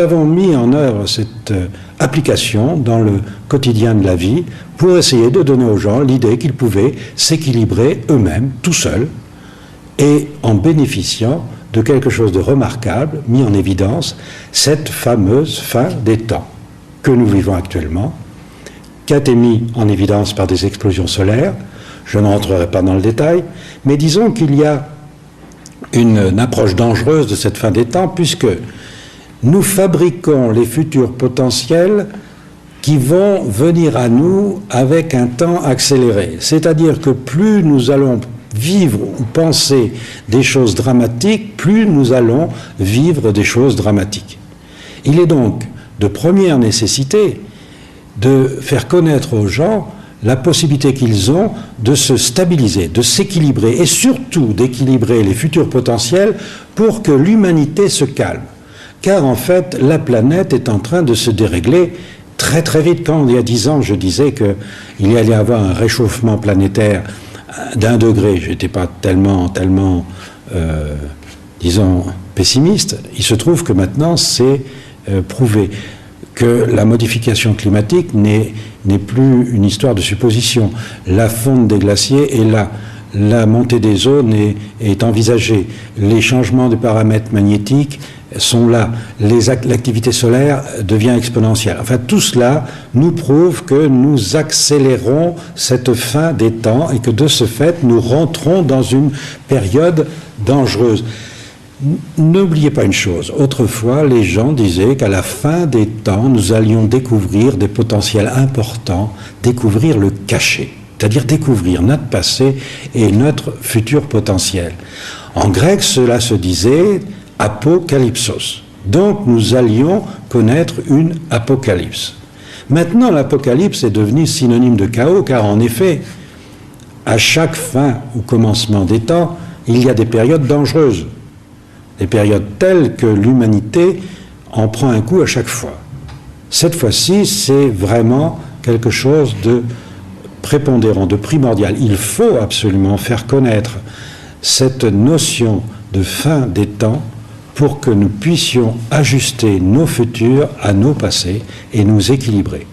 Nous avons mis en œuvre cette application dans le quotidien de la vie pour essayer de donner aux gens l'idée qu'ils pouvaient s'équilibrer eux-mêmes, tout seuls, et en bénéficiant de quelque chose de remarquable, mis en évidence, cette fameuse fin des temps que nous vivons actuellement, qui a été mis en évidence par des explosions solaires. Je ne rentrerai pas dans le détail, mais disons qu'il y a une approche dangereuse de cette fin des temps, puisque nous fabriquons les futurs potentiels qui vont venir à nous avec un temps accéléré. C'est-à-dire que plus nous allons vivre ou penser des choses dramatiques, plus nous allons vivre des choses dramatiques. Il est donc de première nécessité de faire connaître aux gens la possibilité qu'ils ont de se stabiliser, de s'équilibrer et surtout d'équilibrer les futurs potentiels pour que l'humanité se calme. Car en fait, la planète est en train de se dérégler très très vite. Quand il y a 10 ans, je disais qu'il y allait avoir un réchauffement planétaire d'1 degré, je n'étais pas tellement, disons, pessimiste. Il se trouve que maintenant, c'est prouvé que la modification climatique n'est plus une histoire de supposition. La fonte des glaciers est là. La montée des eaux est envisagée. Les changements de paramètres magnétiques sont là. L'activité solaire devient exponentielle. Enfin, tout cela nous prouve que nous accélérons cette fin des temps et que de ce fait, nous rentrons dans une période dangereuse. N'oubliez pas une chose, autrefois les gens disaient qu'à la fin des temps, nous allions découvrir des potentiels importants, découvrir le cachet, c'est-à-dire découvrir notre passé et notre futur potentiel. En grec, cela se disait apocalypsos. Donc nous allions connaître une apocalypse. Maintenant, l'apocalypse est devenue synonyme de chaos, car en effet, à chaque fin ou commencement des temps, il y a des périodes dangereuses. Des périodes telles que l'humanité en prend un coup à chaque fois. Cette fois-ci, c'est vraiment quelque chose de prépondérant, de primordial. Il faut absolument faire connaître cette notion de fin des temps pour que nous puissions ajuster nos futurs à nos passés et nous équilibrer.